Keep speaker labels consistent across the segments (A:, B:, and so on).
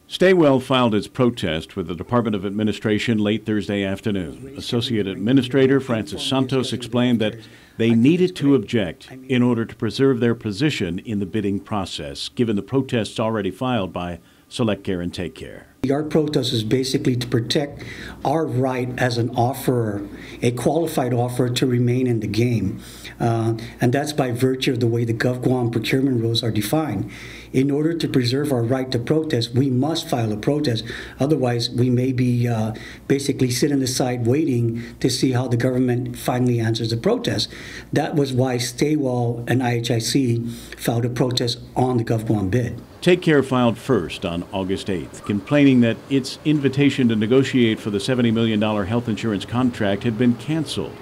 A: Staywell filed its protest with the Department of Administration late Thursday afternoon. Associate Administrator Francis Santos explained that they needed to object in order to preserve their position in the bidding process, given the protests already filed by SelectCare and TakeCare.
B: Our protest is basically to protect our right as an offerer, a qualified offerer, to remain in the game. And that's by virtue of the way the GovGuam procurement rules are defined. In order to preserve our right to protest, we must file a protest. Otherwise, we may be basically sitting aside waiting to see how the government finally answers the protest. That was why Staywell and IHIC filed a protest on the GovGuam bid.
A: TakeCare filed first on August 8th, complaining that its invitation to negotiate for the $70 million health insurance contract had been canceled.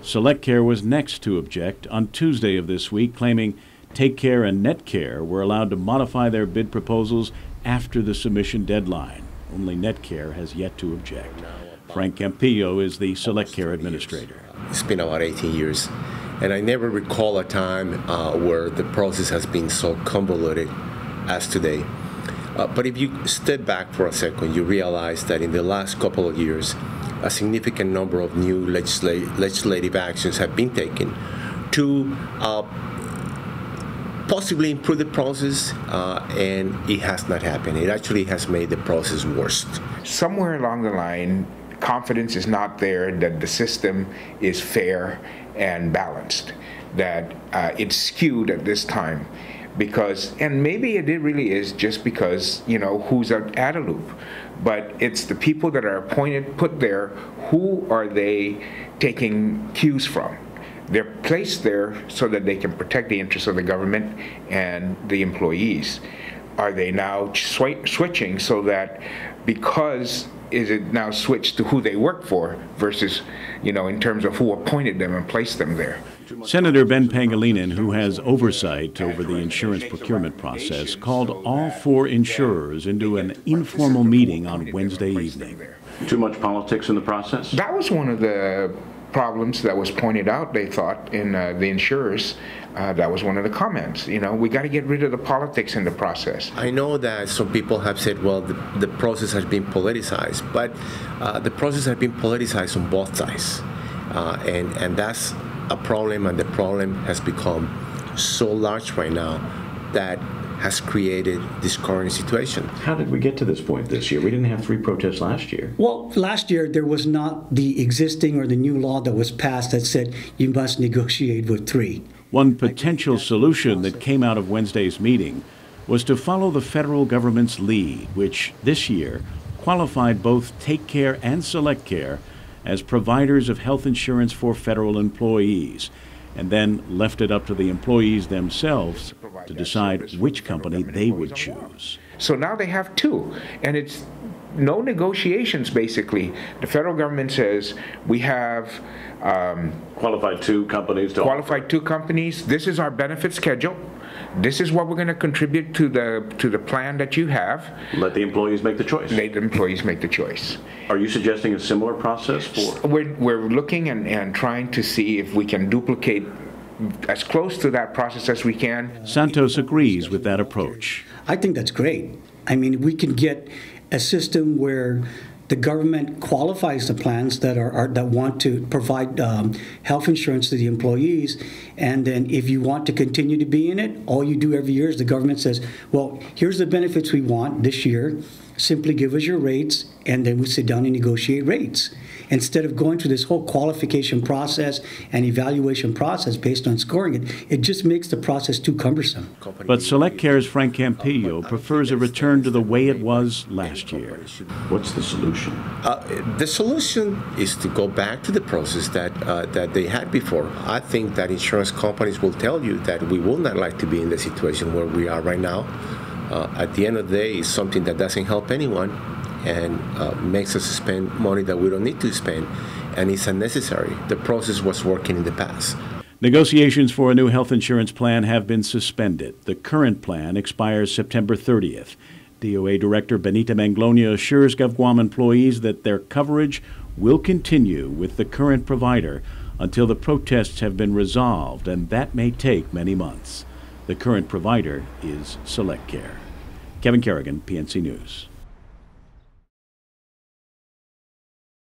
A: SelectCare was next to object on Tuesday of this week, claiming TakeCare and NetCare were allowed to modify their bid proposals after the submission deadline. Only NetCare has yet to object. Frank Campillo is the SelectCare administrator.
C: It's been about 18 years, and I never recall a time where the process has been so convoluted as today. But if you step back for a second, you realize that in the last couple of years, a significant number of new legislative actions have been taken to possibly improve the process, and it has not happened. It actually has made the process worse.
D: Somewhere along the line, confidence is not there that the system is fair and balanced, that it's skewed at this time. Because, and maybe it really is just because, you know, who's at a loop, but it's the people that are appointed, put there, who are they taking cues from? They're placed there so that they can protect the interests of the government and the employees. Are they now switching so that because is it now switched to who they work for versus, you know, in terms of who appointed them and placed them there?
A: Senator Ben Pangilinan, who has oversight over the insurance procurement process, called all four insurers into an informal meeting on Wednesday evening.
E: Too much politics in the process?
D: That was one of the problems that was pointed out, they thought, in the insurers. That was one of the comments. You know, we got to get rid of the politics in the process.
C: I know that some people have said, well, the process has been politicized, but the process has been politicized on both sides. And that's a problem, and the problem has become so large right now that has created this current situation.
E: How did we get to this point this year? We didn't have 3 protests last year.
B: Well, last year there was not the existing or the new law that was passed that said you must negotiate with 3.
A: One potential solution that came out of Wednesday's meeting was to follow the federal government's lead, which this year qualified both TakeCare and SelectCare as providers of health insurance for federal employees, and then left it up to the employees themselves to decide which company they would choose.
D: So now they have 2, and it's no negotiations, basically. The federal government says we have
E: qualified 2 companies.
D: Qualified 2 companies. This is our benefit schedule. This is what we're going to contribute to the plan that you have.
E: Let the employees make the choice.
D: Let the employees make the choice.
E: Are you suggesting a similar process for?
D: We're looking and trying to see if we can duplicate as close to that process as we can.
A: Santos agrees with that approach.
B: I think that's great. I mean, we can get a system where the government qualifies the plans that that want to provide health insurance to the employees, and then if you want to continue to be in it, all you do every year is the government says, well, here's the benefits we want this year, simply give us your rates, and then we sit down and negotiate rates. Instead of going through this whole qualification process and evaluation process based on scoring it just makes the process too cumbersome.
A: But SelectCare's Frank Campillo prefers a return to the way it was last year.
E: What's the solution?
C: The solution is to go back to the process that they had before. I think that insurance companies will tell you that we would not like to be in the situation where we are right now. At the end of the day, it's something that doesn't help anyone and makes us spend money that we don't need to spend, and it's unnecessary. The process was working in the past.
A: Negotiations for a new health insurance plan have been suspended. The current plan expires September 30th. DOA Director Benita Manglonia assures GovGuam employees that their coverage will continue with the current provider until the protests have been resolved, and that may take many months. The current provider is SelectCare. Kevin Kerrigan, PNC News.